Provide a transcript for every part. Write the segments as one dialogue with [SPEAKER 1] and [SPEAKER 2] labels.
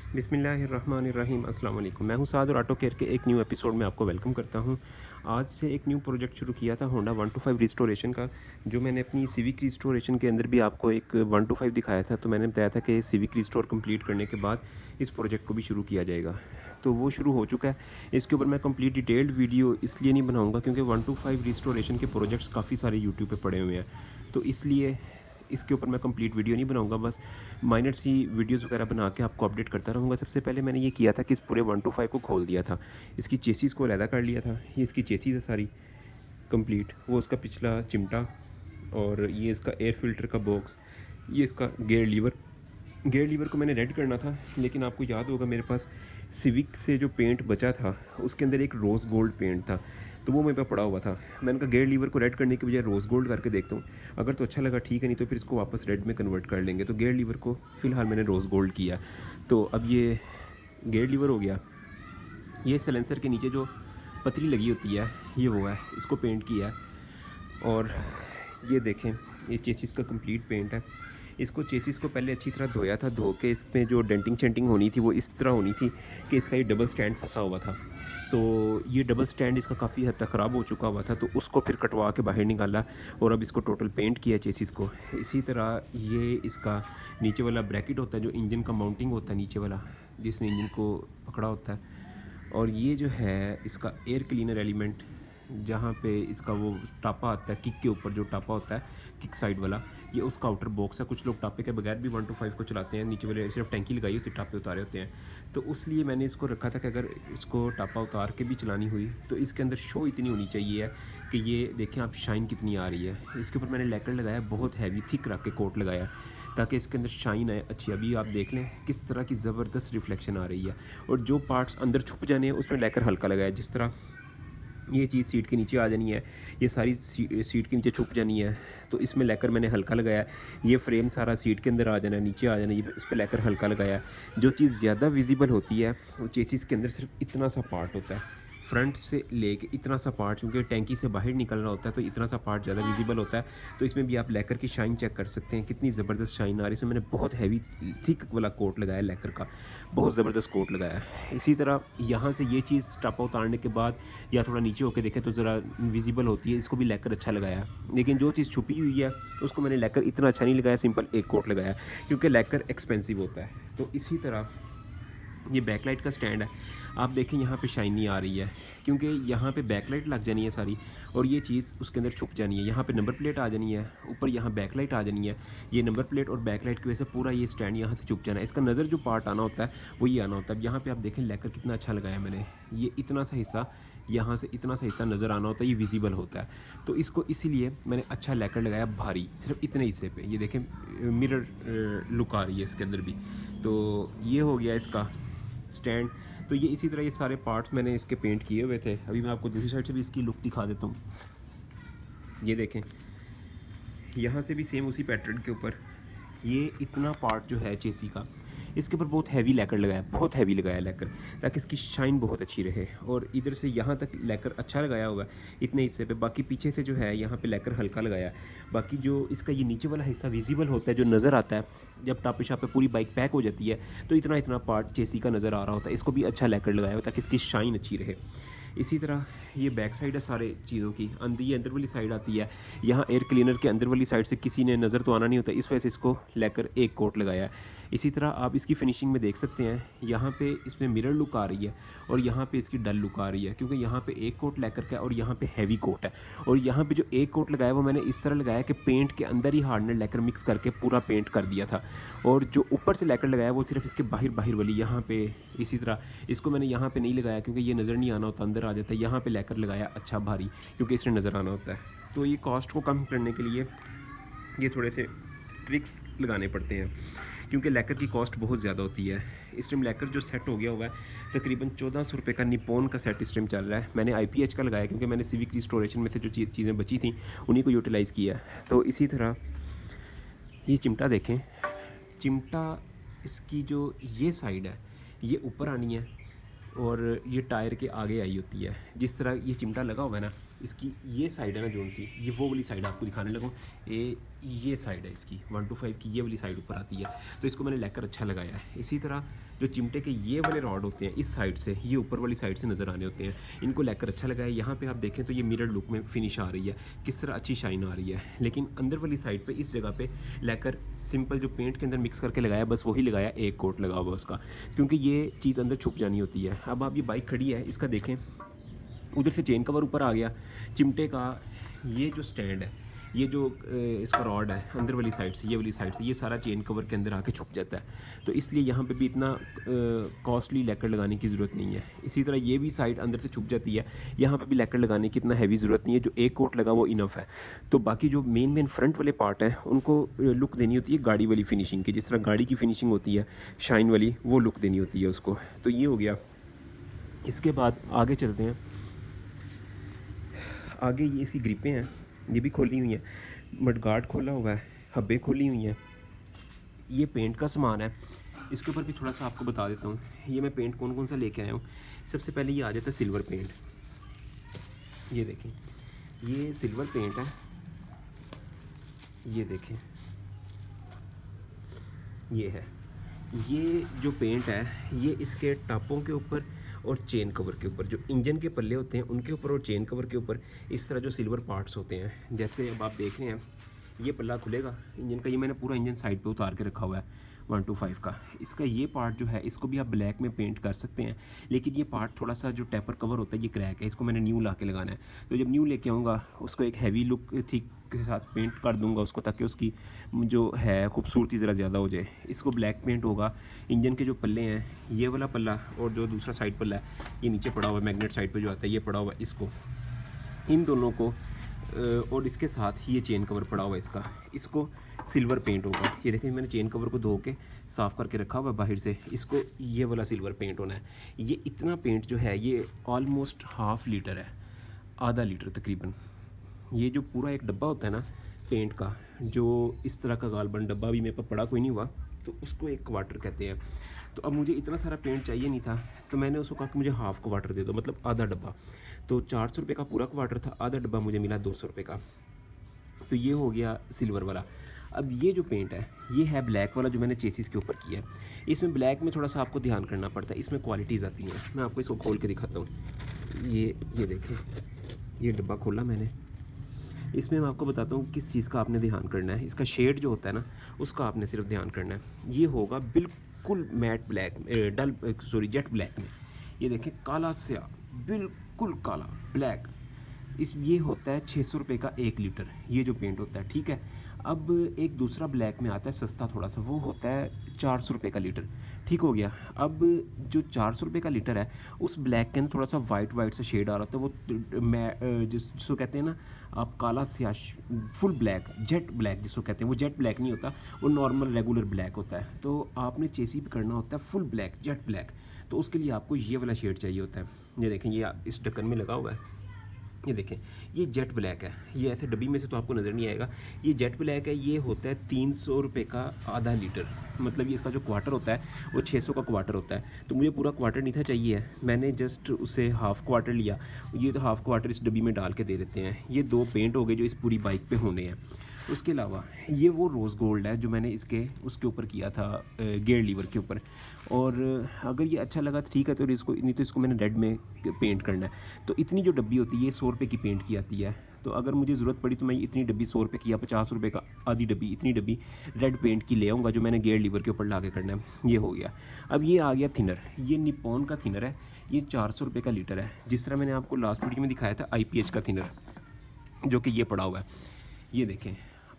[SPEAKER 1] बिस्मिल्लाहिर्रहमानिर्रहीम अस्सलाम वालेकुम। मैं हूं साद और ऑटो केयर के एक न्यू एपिसोड में आपको वेलकम करता हूं। आज से एक न्यू प्रोजेक्ट शुरू किया था होंडा 125 रिस्टोरेशन का, जो मैंने अपनी सिविक रिस्टोरेशन के अंदर भी आपको एक 125 दिखाया था। तो मैंने बताया था कि सिविक रिस्टोर कंप्लीट करने के बाद इस प्रोजेक्ट को भी शुरू किया जाएगा। तो वो शुरू हो चुका है। इसके ऊपर मैं कंप्लीट डिटेल्ड वीडियो इसलिए नहीं बनाऊँगा क्योंकि 125 रिस्टोरेशन के प्रोजेक्ट्स काफ़ी सारे यूट्यूब पर पड़े हुए हैं। तो इसलिए इसके ऊपर मैं कंप्लीट वीडियो नहीं बनाऊंगा, बस माइनर सी वीडियोस वगैरह बना के आपको अपडेट करता रहूँगा। सबसे पहले मैंने ये किया था कि इस पूरे 125 को खोल दिया था, इसकी चेसिस को अलहदा कर लिया था। ये इसकी चेसिस है सारी कंप्लीट, वो उसका पिछला चिमटा और ये इसका एयर फिल्टर का बॉक्स, ये इसका गेयर लीवर को मैंने रेड करना था, लेकिन आपको याद होगा मेरे पास सिविक से जो पेंट बचा था उसके अंदर एक रोज़ गोल्ड पेंट था, तो वो मेरे पास पड़ा हुआ था। मैंने कहा गेयर लीवर को रेड करने के बजाय रोज़ गोल्ड करके देखता हूँ, अगर तो अच्छा लगा ठीक है, नहीं तो फिर इसको वापस रेड में कन्वर्ट कर लेंगे। तो गेयर लीवर को फ़िलहाल मैंने रोज़ गोल्ड किया। तो अब ये गेयर लीवर हो गया। ये सिलेंसर के नीचे जो पतली लगी होती है ये वो है, इसको पेंट किया है। और ये देखें, ये चेसिस का कंप्लीट पेंट है। इसको चेसिस को पहले अच्छी तरह धोया था, धो के इसमें जो डेंटिंग शेंटिंग होनी थी वो इस तरह होनी थी कि इसका ये डबल स्टैंड फंसा हुआ था। तो ये डबल स्टैंड इसका काफ़ी हद तक ख़राब हो चुका हुआ था, तो उसको फिर कटवा के बाहर निकाला और अब इसको टोटल पेंट किया चेसिस को। इसी तरह ये इसका नीचे वाला ब्रैकेट होता है जो इंजन का माउंटिंग होता है नीचे वाला, जिसने इंजन को पकड़ा होता है। और ये जो है इसका एयर क्लीनर एलिमेंट, जहाँ पे इसका वो टापा आता है, किक के ऊपर जो टापा होता है किक साइड वाला, ये उसका आउटर बॉक्स है। कुछ लोग टापे के बगैर भी 125 को चलाते हैं, नीचे वाले सिर्फ टैंकी लगाई होती है, टापे उतारे होते हैं। तो उसलिए मैंने इसको रखा था कि अगर इसको टापा उतार के भी चलानी हुई तो इसके अंदर शो इतनी होनी चाहिए है कि ये देखें आप शाइन कितनी आ रही है। इसके ऊपर मैंने लैकर लगाया, बहुत हैवी थिक रख के कोट लगाया ताकि इसके अंदर शाइन आए अच्छी। अभी आप देख लें किस तरह की ज़बरदस्त रिफ्लेक्शन आ रही है। और जो पार्ट्स अंदर छुप जाने हैं उसमें लैकर हल्का लगाया, जिस तरह ये चीज़ सीट के नीचे आ जानी है, ये सारी सीट के नीचे छुप जानी है, तो इसमें लैकर मैंने हल्का लगाया। ये फ्रेम सारा सीट के अंदर आ जाना है, नीचे आ जाना है, ये इस पर लैकर हल्का लगाया। जो चीज़ ज़्यादा विजिबल होती है वो चेसिस के अंदर सिर्फ इतना सा पार्ट होता है, फ्रंट से लेके इतना सा पार्ट, क्योंकि टैंकी से बाहर निकल रहा होता है तो इतना सा पार्ट ज़्यादा विजिबल होता है। तो इसमें भी आप लैकर की शाइन चेक कर सकते हैं, कितनी ज़बरदस्त शाइन आ रही है। इसमें मैंने बहुत हैवी थिक वाला कोट लगाया लैकर का, बहुत ज़बरदस्त कोट लगाया है। इसी तरह यहाँ से ये चीज़ टापा उतारने के बाद या थोड़ा नीचे होकर देखें तो ज़रा विजिबल होती है, इसको भी लैकर अच्छा लगाया। लेकिन जो चीज़ छुपी हुई है उसको मैंने लैकर इतना अच्छा नहीं लगाया, सिंपल एक कोट लगाया, क्योंकि लैकर एक्सपेंसिव होता है। तो इसी तरह ये बैकलाइट का स्टैंड है, आप देखें यहाँ पे शाइन नहीं आ रही है क्योंकि यहाँ पे बैकलाइट लग जानी है सारी, और ये चीज़ उसके अंदर छुप जानी है। यहाँ पे नंबर प्लेट आ जानी है ऊपर, यहाँ बैकलाइट आ जानी है। ये नंबर प्लेट और बैकलाइट की वजह से पूरा ये स्टैंड यहाँ से छुप जाना है। इसका नज़र जो पार्ट आना होता है वो ये आना होता है। यहाँ पे आप देखें लैकर कितना अच्छा लगाया मैंने, ये इतना सा हिस्सा, यहाँ से इतना सा हिस्सा नज़र आना होता है, ये विजिबल होता है। तो इसको इसीलिए मैंने अच्छा लैकर लगाया भारी, सिर्फ इतने हिस्से पे। ये देखें मिरर लुक आ रही है इसके अंदर भी। तो ये हो गया इसका स्टैंड। तो ये इसी तरह ये सारे पार्ट्स मैंने इसके पेंट किए हुए थे। अभी मैं आपको दूसरी साइड से भी इसकी लुक दिखा देता हूँ। ये देखें, यहाँ से भी सेम उसी पैटर्न के ऊपर ये इतना पार्ट जो है चेसी का, इसके ऊपर बहुत हैवी लैकर लगाया, बहुत हैवी लगाया लैकर, ताकि इसकी शाइन बहुत अच्छी रहे। और इधर से यहाँ तक लैकर अच्छा लगाया होगा इतने हिस्से पे, बाकी पीछे से जो है यहाँ पे लैकर हल्का लगाया। बाकी जो इसका ये नीचे वाला हिस्सा विजिबल होता है, जो नज़र आता है जब टापे शापे पूरी बाइक पैक हो जाती है, तो इतना इतना पार्ट चेसी का नज़र आ रहा होता है, इसको भी अच्छा लैकर लगाया हो ताकि इसकी शाइन अच्छी रहे। इसी तरह ये बैक साइड है सारे चीज़ों की। ये अंदर वाली साइड आती है, यहाँ एयर क्लीनर के अंदर वाली साइड से किसी ने नज़र तो आना नहीं होता, इस वजह से इसको लेकर एक कोट लगाया है। इसी तरह आप इसकी फिनिशिंग में देख सकते हैं, यहाँ पे इसमें मिरर लुक आ रही है और यहाँ पे इसकी डल लुक आ रही है, क्योंकि यहाँ पे एक कोट लेकर का और यहाँ पे हैवी कोट है। और यहाँ पे जो एक कोट लगाया वो मैंने इस तरह लगाया कि पेंट के अंदर ही हार्डनर लेकर मिक्स करके पूरा पेंट कर दिया था। और जो ऊपर से लेकर लगाया वो सिर्फ इसके बाहर बाहर वाली यहाँ पे, इसी तरह इसको मैंने यहाँ पे नहीं लगाया क्योंकि ये नज़र नहीं आना होता, अंदर आ जाता है। यहाँ पे लेकर लगाया अच्छा भारी, क्योंकि इसमें नज़र आना होता है। तो ये कॉस्ट को कम करने के लिए ये थोड़े से ट्रिक्स लगाने पड़ते हैं, क्योंकि लैकर की कॉस्ट बहुत ज़्यादा होती है। इस टाइम लैकर जो सेट हो गया हुआ है तकरीबन 1400 रुपये का निपॉन का सेट इस टाइम चल रहा है। मैंने IPH का लगाया क्योंकि मैंने सिविक रिस्टोरेशन में से जो चीज़ें बची थी उन्हीं को यूटिलाइज़ किया है। तो इसी तरह ये चिमटा देखें, चिमटा इसकी जो ये साइड है ये ऊपर आनी है और ये टायर के आगे आई होती है। जिस तरह ये चिमटा लगा हुआ है ना, इसकी ये साइड है ना जोन सी, ये वो वाली साइड आपको दिखाने लगूँ। ये साइड है इसकी 125 की, ये वाली साइड ऊपर आती है, तो इसको मैंने लेकर अच्छा लगाया है। इसी तरह जो चिमटे के ये वाले रॉड होते हैं इस साइड से, ये ऊपर वाली साइड से नज़र आने होते हैं, इनको लेकर अच्छा लगाया। यहाँ पे आप देखें तो ये मिरर लुक में फिनिश आ रही है, किस तरह अच्छी शाइन आ रही है। लेकिन अंदर वाली साइड पे इस जगह पे लेकर सिंपल जो पेंट के अंदर मिक्स करके लगाया, बस वही लगाया, एक कोट लगा हुआ उसका, क्योंकि ये चीज़ अंदर छुप जानी होती है। अब आप ये बाइक खड़ी है, इसका देखें, उधर से चेन कवर ऊपर आ गया, चिमटे का ये जो स्टैंड है, ये जो इसका रॉड है अंदर वाली साइड से, ये वाली साइड से, ये सारा चेन कवर के अंदर आके छुप जाता है। तो इसलिए यहाँ पे भी इतना कॉस्टली लैकर लगाने की ज़रूरत नहीं है। इसी तरह ये भी साइड अंदर से छुप जाती है, यहाँ पे भी लैकर लगाने की इतना हैवी ज़रूरत नहीं है, जो एक कोट लगा वो इनफ है। तो बाकी जो मेन फ्रंट वाले पार्ट हैं उनको लुक देनी होती है गाड़ी वाली फिनिशिंग की, जिस तरह गाड़ी की फिनिशिंग होती है शाइन वाली, वो लुक देनी होती है उसको। तो ये हो गया। इसके बाद आगे चलते हैं। आगे ये इसकी ग्रिपें हैं, ये भी खोली हुई हैं, मडगार्ड खोला हुआ है, हब्बें खोली हुई हैं। ये पेंट का सामान है, इसके ऊपर भी थोड़ा सा आपको बता देता हूँ। ये मैं पेंट कौन कौन सा लेके आया हूँ। सबसे पहले ये आ जाता है सिल्वर पेंट, ये देखें, ये सिल्वर पेंट है, ये देखें, ये है। ये जो पेंट है ये इसके टापों के ऊपर और चेन कवर के ऊपर, जो इंजन के पल्ले होते हैं उनके ऊपर और चेन कवर के ऊपर इस तरह जो सिल्वर पार्ट्स होते हैं, जैसे अब आप देख रहे हैं ये पल्ला खुलेगा इंजन का, ये मैंने पूरा इंजन साइड पे उतार के रखा हुआ है 125 का। इसका ये पार्ट जो है इसको भी आप ब्लैक में पेंट कर सकते हैं, लेकिन ये पार्ट थोड़ा सा जो टेपर कवर होता है ये क्रैक है, इसको मैंने न्यू ला के लगाना है। तो जब न्यू लेके आऊँगा उसको एक हैवी लुक थिक के साथ पेंट कर दूंगा उसको, ताकि उसकी जो है खूबसूरती ज़रा ज़्यादा हो जाए। इसको ब्लैक पेंट होगा। इंजन के जो पल्ले हैं, ये वाला पल्ला और जो दूसरा साइड पल्ला है ये नीचे पड़ा हुआ है, मैग्नेट साइड पे जो आता है ये पड़ा हुआ है, इसको, इन दोनों को और इसके साथ ही ये चेन कवर पड़ा हुआ है इसको सिल्वर पेंट होगा। ये देखिए मैंने चेन कवर को धो के साफ़ करके रखा हुआ है बाहर से, इसको ये वाला सिल्वर पेंट होना है। ये इतना पेंट जो है ये ऑलमोस्ट ½ लीटर है, आधा लीटर तकरीबन। ये जो पूरा एक डब्बा होता है ना पेंट का, जो इस तरह का गालबन डब्बा भी मेरे पास पड़ा कोई नहीं हुआ, तो उसको एक क्वार्टर कहते हैं। तो अब मुझे इतना सारा पेंट चाहिए नहीं था, तो मैंने उसको कहा कि मुझे ½ क्वार्टर दे दो, मतलब आधा डब्बा। तो 400 रुपये का पूरा क्वार्टर था, आधा डब्बा मुझे मिला 200 रुपये का। तो ये हो गया सिल्वर वाला। अब ये जो पेंट है ये है ब्लैक वाला, जो मैंने चेसिस के ऊपर किया है। इसमें ब्लैक में थोड़ा सा आपको ध्यान करना पड़ता है, इसमें क्वालिटीज़ आती हैं। मैं आपको इसको खोल के दिखाता हूँ। ये देखें, ये डब्बा खोला मैंने, इसमें मैं आपको बताता हूँ किस चीज़ का आपने ध्यान करना है। इसका शेड जो होता है ना उसका आपने सिर्फ ध्यान करना है। ये होगा बिल्कुल मैट ब्लैक, जेट ब्लैक में। ये देखें काला स्या, बिल्कुल काला ब्लैक। ये होता है 600 रुपये का 1 लीटर, ये जो पेंट होता है, ठीक है। अब एक दूसरा ब्लैक में आता है सस्ता थोड़ा सा, वो होता है 400 रुपये का लीटर, ठीक हो गया। अब जो 400 रुपये का लीटर है उस ब्लैक के अंदर थोड़ा सा वाइट सा शेड आ रहा था, वो जिसको कहते हैं ना आप काला स्या, फुल ब्लैक, जेट ब्लैक जिसको कहते हैं, वो जेट ब्लैक नहीं होता, वो नॉर्मल रेगुलर ब्लैक होता है। तो आपने चेसी पे करना होता है फुल ब्लैक, जेट ब्लैक, तो उसके लिए आपको ये वाला शेड चाहिए होता है। ये देखें, ये इस ढक्कन में लगा हुआ है, ये देखें, ये जेट ब्लैक है। ये ऐसे डब्बी में से तो आपको नज़र नहीं आएगा, ये जेट ब्लैक है। ये होता है 300 रुपये का आधा लीटर, मतलब ये इसका जो क्वार्टर होता है वो 600 का क्वार्टर होता है। तो मुझे पूरा क्वार्टर नहीं था चाहिए, मैंने जस्ट उसे ½ क्वार्टर लिया। ये तो ½ क्वार्टर इस डब्बी में डाल के दे देते हैं। ये 2 पेंट हो गए जो इस पूरी बाइक पे होने हैं। उसके अलावा ये वो रोज़ गोल्ड है जो मैंने उसके ऊपर किया था, गियर लीवर के ऊपर। और अगर ये अच्छा लगा तो ठीक है, तो इसको नहीं तो इसको मैंने रेड में पेंट करना है। तो इतनी जो डब्बी होती है ये 100 रुपये की पेंट की आती है। तो अगर मुझे ज़रूरत पड़ी तो मैं इतनी डब्बी 100 रुपये की या 50 रुपये का आधी डब्बी, इतनी डब्बी रेड पेंट की ले आऊँगा जो मैंने गियर लीवर के ऊपर ला के करना है। ये हो गया। अब ये आ गया थिनर, ये निपॉन का थिनर है, ये 400 रुपये का लीटर है। जिस तरह मैंने आपको लास्ट वीडियो में दिखाया था IPH का थिनर, जो कि ये पड़ा हुआ है। ये देखें,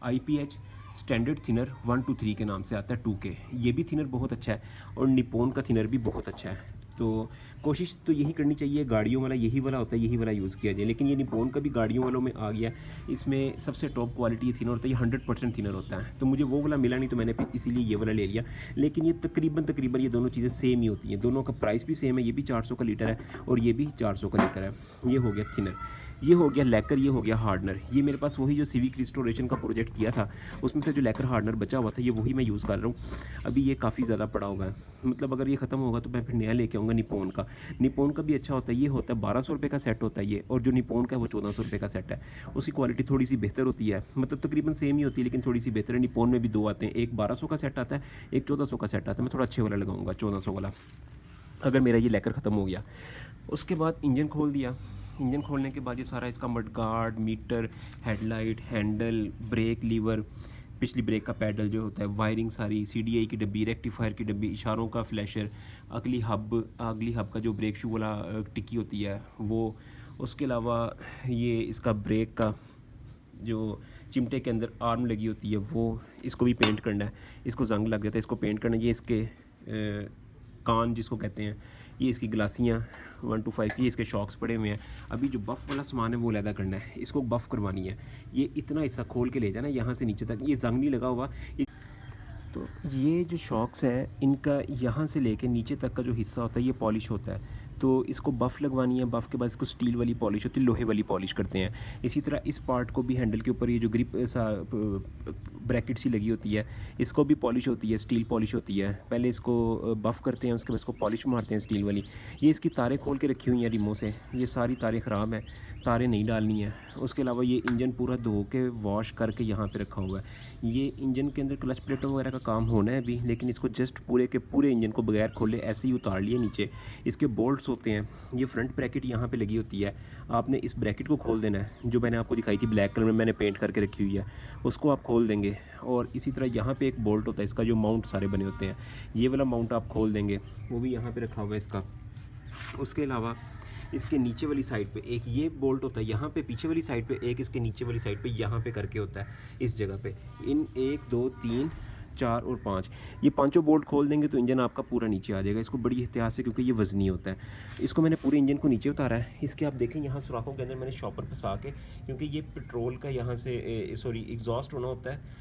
[SPEAKER 1] IPH स्टैंडर्ड थिनर 123 के नाम से आता है, 2K। ये भी थिनर बहुत अच्छा है और निपॉन का थिनर भी बहुत अच्छा है। तो कोशिश तो यही करनी चाहिए, गाड़ियों वाला यही वाला होता है, यही वाला यूज़ किया जाए। लेकिन ये निपॉन का भी गाड़ियों वालों में आ गया, इसमें सबसे टॉप क्वालिटी थिनर होता है, ये 100% थिनर होता है। तो मुझे वो वाला मिला नहीं तो मैंने फिर इसीलिए ये वाला ले लिया। लेकिन ये तकरीबन ये दोनों चीज़ें सेम ही होती हैं, दोनों का प्राइस भी सेम है। ये भी 400 का लीटर है और ये भी 400 का लीटर है। ये हो गया थिनर। ये हो गया लैकर, ये हो गया हार्डनर। ये मेरे पास वही जो सिविक रिस्टोरेशन का प्रोजेक्ट किया था उसमें से जो लैकर हार्डनर बचा हुआ था, ये वही मैं यूज़ कर रहा हूँ। अभी ये काफ़ी ज़्यादा पड़ा हुआ है, मतलब अगर ये ख़त्म होगा तो मैं फिर नया लेके आऊँगा निपॉन का। निपॉन का भी अच्छा होता है, ये होता है 1200 रुपये का सेट होता है ये, और जो निपॉन का है वो 1400 रुपये का सेट है। उसकी क्वालिटी थोड़ी सी बेहतर होती है, मतलब तकरीबन सेम ही होती है लेकिन थोड़ी सी बेहतर है। निपॉन में भी दो आते हैं, एक 1200 का सेट आता है, एक 1400 का सेट आता है। मैं थोड़ा अच्छे वाला लगाऊंगा, 1400 वाला, अगर मेरा ये लेकर ख़त्म हो गया। उसके बाद इंजन खोल दिया। इंजन खोलने के बाद ये सारा इसका mud guard, meter, headlight, handle, brake lever, पिछली ब्रेक का पैडल जो होता है, वायरिंग सारी, सीडीआई की डब्बी, रेक्टिफायर की डब्बी, इशारों का फ्लैशर, अगली हब का जो ब्रेक शू वाला टिक्की होती है वो, उसके अलावा ये इसका ब्रेक का जो चिमटे के अंदर आर्म लगी होती है वो, इसको भी पेंट करना है। इसको जंग लग जाता है, इसको पेंट करना है। ये इसके कान जिसको कहते हैं, ये इसकी ग्लासियाँ 125 की, इसके शॉक्स पड़े हुए हैं। अभी जो बफ़ वाला सामान है वो लैदा करना है, इसको बफ़ करवानी है। ये इतना हिस्सा खोल के ले जाना यहाँ से नीचे तक, ये जंग नहीं लगा हुआ। तो ये जो शॉक्स हैं इनका यहाँ से लेके नीचे तक का जो हिस्सा होता है ये पॉलिश होता है। तो इसको बफ़ लगवानी है, बफ़ के बाद इसको स्टील वाली पॉलिश होती है, लोहे वाली पॉलिश करते हैं। इसी तरह इस पार्ट को भी, हैंडल के ऊपर ये जो ग्रिप सा ब्रैकेट सी लगी होती है, इसको भी पॉलिश होती है, स्टील पॉलिश होती है। पहले इसको बफ़ करते हैं, उसके बाद इसको पॉलिश मारते हैं स्टील वाली। ये इसकी तारें खोल के रखी हुई हैं रिमो से, ये सारी तारें ख़राब हैं, तारें नहीं डालनी है। उसके अलावा ये इंजन पूरा धो के वॉश करके यहाँ पे रखा हुआ है। ये इंजन के अंदर क्लच प्लेटों वगैरह का काम होना है अभी, लेकिन इसको जस्ट पूरे के पूरे इंजन को बगैर खोले ऐसे ही उतार लिए नीचे। इसके बोल्ट्स होते हैं, ये फ्रंट ब्रैकेट यहाँ पे लगी होती है, आपने इस ब्रैकेट को खोल देना है, जो मैंने आपको दिखाई थी ब्लैक कलर में मैंने पेंट करके रखी हुई है, उसको आप खोल देंगे। और इसी तरह यहाँ पे एक बोल्ट होता है इसका, जो माउंट सारे बने होते हैं, ये वाला माउंट आप खोल देंगे, वो भी यहाँ पे रखा हुआ है इसका। उसके अलावा इसके नीचे वाली साइड पे एक ये बोल्ट होता है, यहाँ पे पीछे वाली साइड पे एक, इसके नीचे वाली साइड पे यहाँ पे करके होता है इस जगह पे। इन 1 2 3 4 और 5, ये पांचों बोल्ट खोल देंगे तो इंजन आपका पूरा नीचे आ जाएगा। इसको बड़ी एहतियात से, क्योंकि ये वज़नी होता है। इसको मैंने पूरे इंजन को नीचे उतारा है। इसके आप देखें यहाँ सुराखों के अंदर मैंने शॉपर फंसा के, क्योंकि ये पेट्रोल का यहाँ से सॉरी एग्जॉस्ट होना होता है,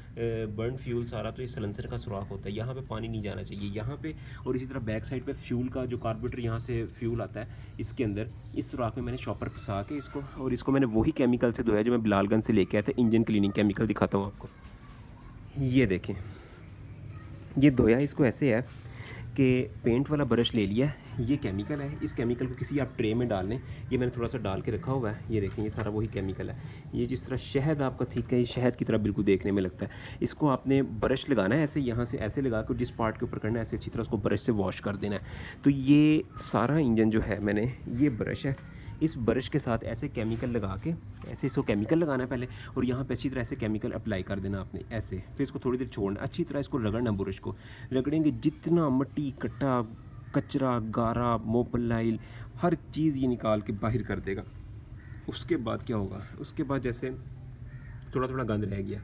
[SPEAKER 1] बर्न फ्यूल सारा, तो ये सिलेंसर का सुराख होता है, यहाँ पे पानी नहीं जाना चाहिए यहाँ पे। और इसी तरह बैक साइड पे फ्यूल का जो कार्बोरेटर, यहाँ से फ्यूल आता है इसके अंदर, इस सुराख में मैंने शॉपर फंसा के इसको, और इसको मैंने वही केमिकल से धोया जो मैं बिलालगंज से लेके आया था, इंजन क्लीनिंग केमिकल। दिखाता हूँ आपको, ये देखें, ये धोया इसको ऐसे है कि पेंट वाला ब्रश ले लिया, ये केमिकल है, इस केमिकल को किसी आप ट्रे में डाल लें। ये मैंने थोड़ा सा डाल के रखा हुआ है, ये देखें ये सारा वही केमिकल है। ये जिस तरह शहद आपका ठीक है, ये शहद की तरह बिल्कुल देखने में लगता है। इसको आपने ब्रश लगाना है ऐसे, यहाँ से ऐसे लगा कर जिस पार्ट के ऊपर करना है ऐसे अच्छी तरह उसको ब्रश से वॉश कर देना है। तो ये सारा इंजन जो है, मैंने ये ब्रश है, इस ब्रश के साथ ऐसे केमिकल लगा के, ऐसे इसको केमिकल लगाना है पहले, और यहाँ पे अच्छी तरह से केमिकल अप्लाई कर देना आपने ऐसे। फिर इसको थोड़ी देर छोड़ना, अच्छी तरह इसको रगड़ना, ब्रश को रगड़ेंगे, जितना मिट्टी कट्टा कचरा गारा मोबाइल हर चीज़ ये निकाल के बाहर कर देगा। उसके बाद क्या होगा, उसके बाद जैसे थोड़ा थोड़ा गंद रह गया,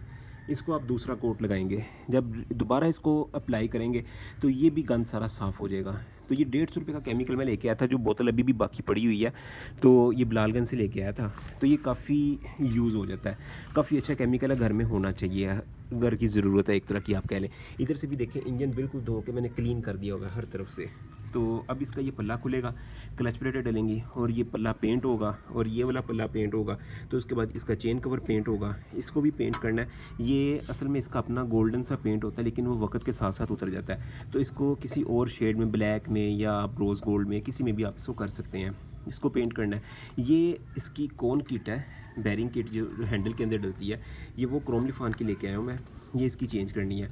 [SPEAKER 1] इसको आप दूसरा कोट लगाएंगे, जब दोबारा इसको अप्लाई करेंगे तो ये भी गंद सारा साफ़ हो जाएगा। तो ये 150 रुपये का केमिकल मैं लेके आया था, जो बोतल अभी भी बाकी पड़ी हुई है, तो ये बिलालगंज से लेके आया था। तो ये काफ़ी यूज़ हो जाता है, काफ़ी अच्छा केमिकल है, घर में होना चाहिए, घर की ज़रूरत है एक तरह की आप कह लें। इधर से भी देखें, इंजन बिल्कुल धो के मैंने क्लीन कर दिया होगा हर तरफ से। तो अब इसका ये पल्ला खुलेगा, क्लच प्लेटें डलेंगी और ये पल्ला पेंट होगा और ये वाला पल्ला पेंट होगा। तो उसके बाद इसका चेन कवर पेंट होगा, इसको भी पेंट करना है। ये असल में इसका अपना गोल्डन सा पेंट होता है, लेकिन वो वक्त के साथ साथ उतर जाता है। तो इसको किसी और शेड में, ब्लैक में या आप रोज़ गोल्ड में, किसी में भी आप इसको कर सकते हैं। इसको पेंट करना है। ये इसकी कौन किट है, बैरिंग किट जो हैंडल के अंदर डलती है, ये वो क्रोम लिफान की लेके आया हूँ मैं। ये इसकी चेंज करनी है।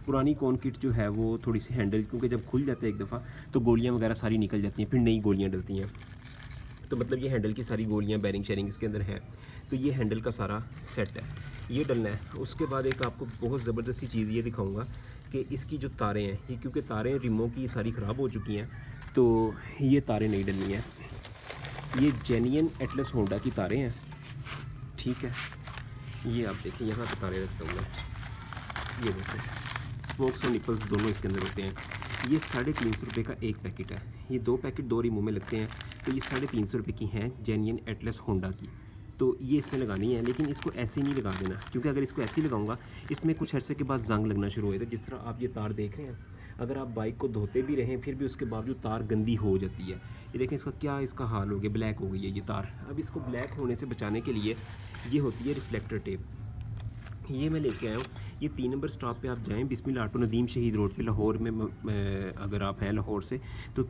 [SPEAKER 1] पुरानी कौन किट जो है वो थोड़ी सी हैंडल, क्योंकि जब खुल जाता है एक दफ़ा तो गोलियाँ वगैरह सारी निकल जाती हैं, फिर नई गोलियाँ डलती हैं। तो मतलब ये हैंडल की सारी गोलियाँ, बैरिंग शेरिंग इसके अंदर है। तो ये हैंडल का सारा सेट है, ये डलना है। उसके बाद एक आपको बहुत ज़बरदस्ती चीज़ ये दिखाऊँगा कि इसकी जो तारें हैं, ये क्योंकि तारें रिमो की सारी ख़राब हो चुकी हैं, तो ये तारें नहीं डलनी हैं। ये जेन्युइन एटलस होंडा की तारें हैं, ठीक है। ये आप देखिए, यहाँ पे तारें रखता हूँ मैं, ये देखिए, स्पोक्स और निपल्स दोनों इसके अंदर होते हैं। ये 350 रुपये का एक पैकेट है, ये 2 पैकेट 2 रिमो में लगते हैं। तो ये 350 रुपये की हैं, जेन्युइन एटलस होंडा की। तो ये इसमें लगानी है, लेकिन इसको ऐसे नहीं लगा देना, क्योंकि अगर इसको ऐसे ही लगाऊंगा, इसमें कुछ अरसे के बाद जंग लगना शुरू हो जाता है। जिस तरह आप ये तार देख रहे हैं, अगर आप बाइक को धोते भी रहें फिर भी उसके बावजूद तार गंदी हो जाती है। ये देखें इसका क्या इसका हाल हो गया, ब्लैक हो गई है ये तार। अब इसको ब्लैक होने से बचाने के लिए ये होती है रिफ्लेक्टर टेप। ये मैं लेके आया हूँ। ये 3 नंबर स्टॉप पे आप जाएँ, बिस्मिल ऑटो नदीम शहीद रोड पे लाहौर में अगर आप हैं लाहौर से तो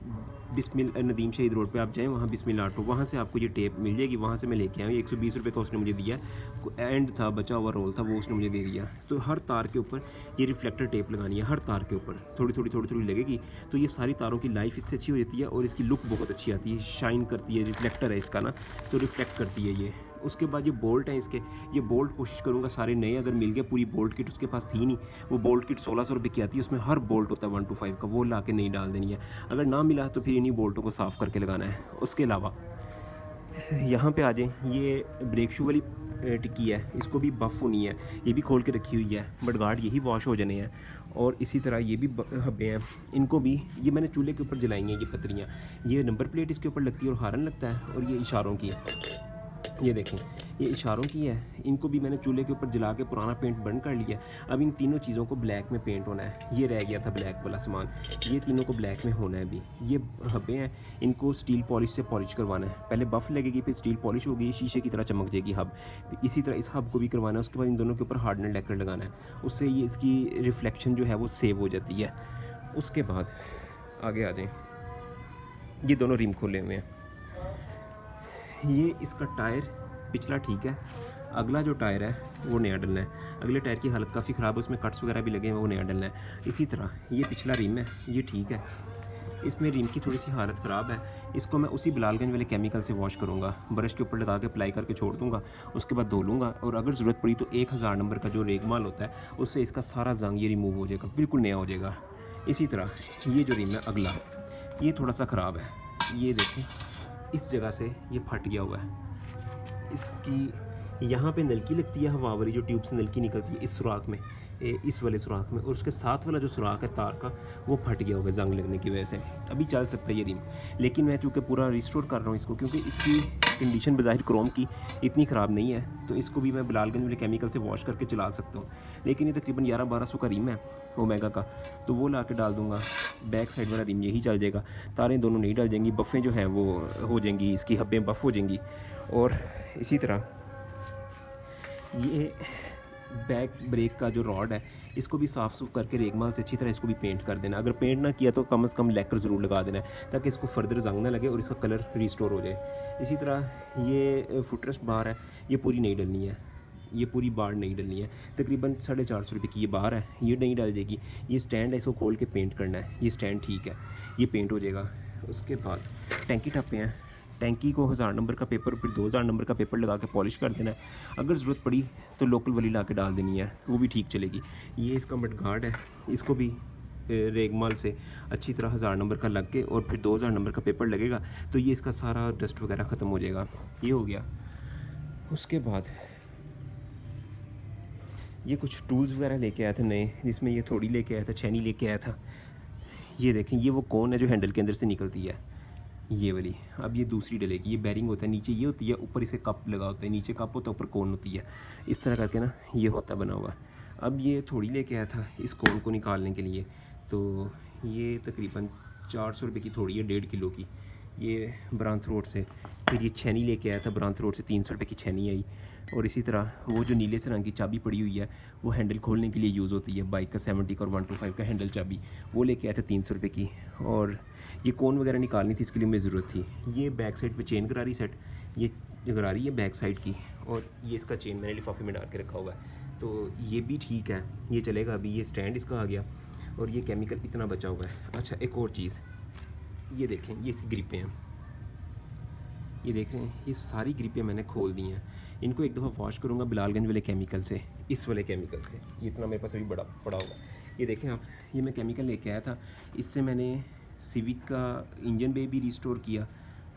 [SPEAKER 1] बिस्मिल नदीम शहीद रोड पे आप जाएँ, वहाँ बिस्मिल ऑटो, वहाँ से आपको ये टेप मिल जाएगी। वहाँ से मैं लेके आया हूँ। 120 रुपये का उसने मुझे दिया। एंड था, बचा हुआ रोल था, वो उसने मुझे दे दिया। तो हर तार के ऊपर ये रिफ्लेक्टर टेप लगानी है, हर तार के ऊपर थोड़ी थोड़ी लगेगी। तो ये सारी तारों की लाइफ इससे अच्छी हो जाती है और इसकी लुक बहुत अच्छी आती है, शाइन करती है। रिफ्लेक्टर है इसका ना, तो रिफ्लेक्ट करती है ये। उसके बाद ये बोल्ट हैं इसके, ये बोल्ट कोशिश करूँगा सारे नए अगर मिल गए। पूरी बोल्ट किट उसके पास थी नहीं, वो बोल्ट किट 1600 रुपये की आती है, उसमें हर बोल्ट होता है 125 का, वो ला के नहीं डाल देनी है। अगर ना मिला तो फिर इन्हीं बोल्टों को साफ़ करके लगाना है। उसके अलावा यहाँ पे आ जाएँ, ये ब्रेक शू वाली टिक्की है, इसको भी बफ़ होनी है, ये भी खोल के रखी हुई है। मडगार्ड यही वॉश हो जाने हैं। और इसी तरह ये भी हब्बे हैं, इनको भी ये मैंने चूल्हे के ऊपर जलाएंगे। ये पतरियाँ, ये नंबर प्लेट इसके ऊपर लगती है और हारन लगता है, और ये इशारों की है। ये देखें, ये इशारों की है। इनको भी मैंने चूल्हे के ऊपर जला के पुराना पेंट बर्न कर लिया। अब इन तीनों चीज़ों को ब्लैक में पेंट होना है। ये रह गया था ब्लैक वाला सामान, ये तीनों को ब्लैक में होना है अभी। ये हब्बे हैं, इनको स्टील पॉलिश से पॉलिश करवाना है। पहले बफ़ लगेगी, फिर स्टील पॉलिश होगी, शीशे की तरह चमक जाएगी हब। इसी तरह इस हब को भी करवाना है। उसके बाद इन दोनों के ऊपर हार्डनर लैकर लगाना है, उससे ये इसकी रिफ्लेक्शन जो है वो सेव हो जाती है। उसके बाद आगे आ जाएँ, ये दोनों रिम खोले हुए हैं। ये इसका टायर पिछला ठीक है, अगला जो टायर है वो नया डलना है। अगले टायर की हालत काफ़ी ख़राब है, उसमें कट्स वगैरह भी लगे हैं, वो नया डलना है। इसी तरह ये पिछला रिम है, ये ठीक है, इसमें रिम की थोड़ी सी हालत ख़राब है। इसको मैं उसी बिलालगंज वाले केमिकल से वॉश करूँगा, ब्रश के ऊपर लगा के अप्लाई करके छोड़ दूँगा। उसके बाद धो लूँगा, और अगर ज़रूरत पड़ी तो 1000 नंबर का जो रेगमाल होता है उससे इसका सारा जंग ये रिमूव हो जाएगा, बिल्कुल नया हो जाएगा। इसी तरह ये जो रिम है अगला, ये थोड़ा सा ख़राब है। ये देखें, इस जगह से ये फट गया हुआ है। इसकी यहाँ पे नलकी लगती है, हवा वाली जो ट्यूब से नलकी निकलती है, इस सुराख में, इस वाले सुराख में, और उसके साथ वाला जो सुराख है तार का वो फट गया होगा जंग लगने की वजह से। अभी चल सकता है ये रिम, लेकिन मैं चूँकि पूरा रिस्टोर कर रहा हूँ इसको, क्योंकि इसकी कंडीशन बज़ाहिर क्रोम की इतनी ख़राब नहीं है, तो इसको भी मैं बिलालगंज वाले केमिकल से वॉश करके चला सकता हूँ। लेकिन ये तकरीबन 1100-1200 का रिम है ओमेगा का, तो वो ला के डाल दूँगा। बैक साइड वाला रिम यही चल जाएगा, तारें दोनों नहीं डल जाएंगी, बफ़ें जो हैं वो हो जाएंगी, इसकी हब्बें बफ़ हो जाएंगी। और इसी तरह ये बैक ब्रेक का जो रॉड है इसको भी साफ़ सूफ करके रेगमाल से अच्छी तरह इसको भी पेंट कर देना। अगर पेंट ना किया तो कम से कम लैकर ज़रूर लगा देना है, ताकि इसको फर्दर जंग ना लगे और इसका कलर रिस्टोर हो जाए। इसी तरह ये फुटरेस्ट बार है, ये पूरी नहीं डलनी है, ये पूरी बार नहीं डलनी है। तकरीबन 450 रुपये की ये बार है, ये नहीं डल जाएगी। ये स्टैंड है, इसको खोल के पेंट करना है। ये स्टैंड ठीक है, ये पेंट हो जाएगा। उसके बाद टैंकी टप्पे हैं, टैंकी को 1000 नंबर का पेपर फिर 2000 नंबर का पेपर लगा के पॉलिश कर देना है। अगर ज़रूरत पड़ी तो लोकल वाली ला के डाल देनी है, वो भी ठीक चलेगी। ये इसका मडगार्ड है, इसको भी रेगमाल से अच्छी तरह 1000 नंबर का लग के और फिर 2000 नंबर का पेपर लगेगा, तो ये इसका सारा डस्ट वगैरह ख़त्म हो जाएगा। ये हो गया। उसके बाद ये कुछ टूल्स वगैरह लेके आया था नए, जिसमें ये थोड़ी लेके आया था, छेनी लेके आया था। ये देखें, ये वो कोन है जो हैंडल के अंदर से निकलती है, ये वाली। अब ये दूसरी डलेगी। ये बेरिंग होता है, नीचे ये होती है, ऊपर इसे कप लगा होता है, नीचे कप होता है, ऊपर कोन होती है। इस तरह करके ना ये होता बना हुआ। अब ये थोड़ी लेके आया था इस कोन को निकालने के लिए, तो ये तकरीबन 400 रुपये की थोड़ी है, 1.5 किलो की, ये ब्रांथ रोड से। फिर ये छेनी लेके आया था ब्रांथ रोड से, 300 रुपये की छेनी आई। और इसी तरह वो जो नीले से रंग की चाबी पड़ी हुई है वो हैंडल खोलने के लिए यूज़ होती है, बाइक का 70 का और 125 का हैंडल चाबी, वो लेके आया था 300 रुपये की। और ये कोन वगैरह निकालनी थी, इसके लिए मुझे ज़रूरत थी। ये बैक साइड पे चेन गरारी सेट, ये गरारी है बैक साइड की, और ये इसका चेन मैंने लिफाफे में डाल के रखा हुआ है, तो ये भी ठीक है, ये चलेगा। अभी ये स्टैंड इसका आ गया और ये केमिकल इतना बचा हुआ है। अच्छा, एक और चीज़, ये देखें, ये इसकी ग्रिपें हैं, ये देख रहे हैं, ये सारी ग्रिपें मैंने खोल दी हैं। इनको एक दफ़ा वॉश करूँगा बिलालगंज वाले केमिकल से, इस वाले केमिकल से। ये इतना मेरे पास अभी बड़ा पड़ा होगा। ये देखें आप, ये मैं केमिकल लेके आया था, इससे मैंने सिविक का इंजन बे भी रिस्टोर किया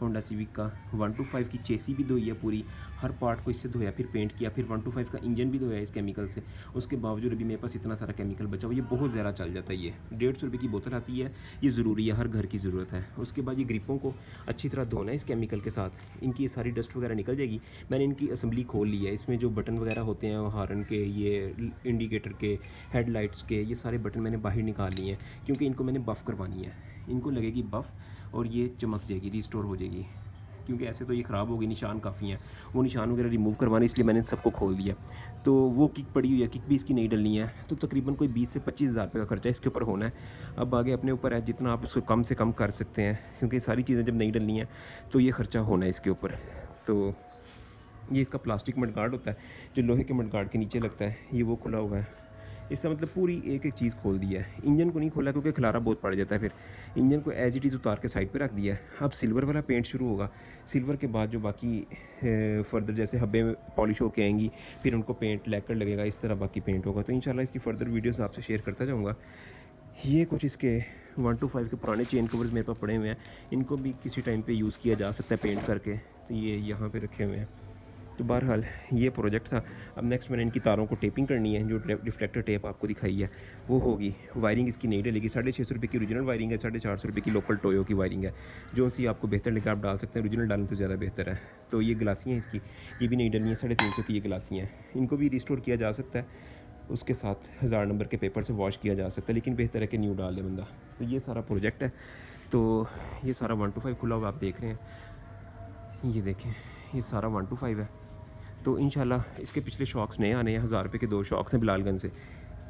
[SPEAKER 1] होंडा सिविक का 125 की चेसी भी धोई है पूरी, हर पार्ट को इससे धोया, फिर पेंट किया, फिर 125 का इंजन भी धोया इस केमिकल से। उसके बावजूद अभी मेरे पास इतना सारा केमिकल बचा हुआ, ये बहुत ज़्यादा चल जाता है। ये 150 रुपये की बोतल आती है, ये ज़रूरी है, हर घर की ज़रूरत है। उसके बाद ये ग्रिपों को अच्छी तरह धोना है इस केमिकल के साथ, इनकी ये सारी डस्ट वगैरह निकल जाएगी। मैंने इनकी असेंबली खोल ली है, इसमें जो बटन वगैरह होते हैं हॉर्न के, ये इंडिकेटर के, हेडलाइट्स के, ये सारे बटन मैंने बाहर निकाल लिए हैं, क्योंकि इनको मैंने बफ़ करवानी है। इनको लगेगी बफ़ और ये चमक जाएगी, रिस्टोर हो जाएगी, क्योंकि ऐसे तो ये ख़राब हो गई, निशान काफ़ी हैं, वो निशान वगैरह रिमूव करवाने, इसलिए मैंने सबको खोल दिया। तो वो किक पड़ी हुई है, किक भी इसकी नहीं डलनी है, तो तकरीबन कोई 20 से 25 हज़ार रुपये का खर्चा इसके ऊपर होना है। अब आगे अपने ऊपर है, जितना आप उसको कम से कम कर सकते हैं, क्योंकि सारी चीज़ें जब नहीं डलनी है तो ये खर्चा होना है इसके ऊपर। तो ये इसका प्लास्टिक मडगार्ड होता है जो लोहे के मडगार्ड के नीचे लगता है, ये वो खुला हुआ है। इसका मतलब पूरी एक एक चीज़ खोल दी है। इंजन को नहीं खोला क्योंकि खलारा बहुत पड़ जाता है, फिर इंजन को एज इट इज़ उतार के साइड पे रख दिया है। अब सिल्वर वाला पेंट शुरू होगा, सिल्वर के बाद जो बाकी फर्दर जैसे हब्बे पॉलिश होके आएंगी, फिर उनको पेंट लैकर लगेगा, इस तरह बाकी पेंट होगा। तो इंशाल्लाह इसकी फ़र्दर वीडियोस आपसे शेयर करता जाऊँगा। ये कुछ इसके 125 के पुराने चेन कवर्स मेरे पास पड़े हुए हैं, इनको भी किसी टाइम पे यूज़ किया जा सकता है पेंट करके, तो ये यहाँ पे रखे हुए हैं। तो बहरहाल ये प्रोजेक्ट था। अब नेक्स्ट मैंने इनकी तारों को टेपिंग करनी है, जो रिफ्लेक्टर टेप आपको दिखाई है वो होगी। वायरिंग इसकी नहीं डलेगी, 650 रुपये की ओरिजिनल वायरिंग है, 450 रुपये की लोकल टोयो की वायरिंग है, जो सी आपको बेहतर लगे आप डाल सकते हैं, ओरिजिनल डालें तो ज़्यादा बेहतर है। तो ये गिलासियाँ इसकी, ये भी नहीं डलनी है, 350 की ये गिलासियाँ हैं, इनको भी रिस्टोर किया जा सकता है, उसके साथ 1000 नंबर के पेपर से वॉश किया जा सकता है, लेकिन बेहतर है कि न्यू डाल दे बंदा। तो ये सारा प्रोजेक्ट है। तो ये सारा 125 खुला हुआ आप देख रहे हैं, ये देखें, ये सारा 125 है। तो इंशाल्लाह इसके पिछले शॉक्स नए आने हैं, 1000 रुपये के 2 शॉक्स हैं बिलालगंज से।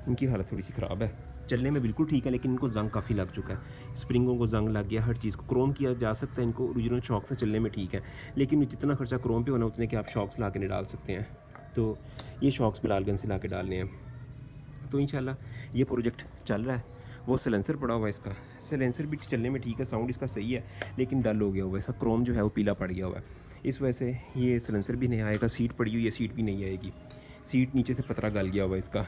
[SPEAKER 1] इनकी हालत थोड़ी सी ख़राब है, चलने में बिल्कुल ठीक है, लेकिन इनको जंग काफ़ी लग चुका है, स्प्रिंगों को जंग लग गया, हर चीज़ को क्रोम किया जा सकता है, इनको ओरिजिनल शॉक्स से चलने में ठीक है, लेकिन जितना खर्चा क्रोम पे होना उतने के आप शॉक्स ला के नहीं डाल सकते हैं। तो ये शॉक्स बिलालगंज से ला के डालने हैं। तो इंशाल्लाह ये प्रोजेक्ट चल रहा है। वो सिलेंसर पड़ा हुआ है इसका, सिलेंसर भी चलने में ठीक है, साउंड इसका सही है, लेकिन डल हो गया हुआ है, इसका क्रोम जो है वो पीला पड़ गया हुआ है, इस वजह से ये सिलेंसर भी नहीं आएगा। सीट पड़ी हुई है, सीट भी नहीं आएगी, सीट नीचे से पतरा गल गया हुआ है इसका।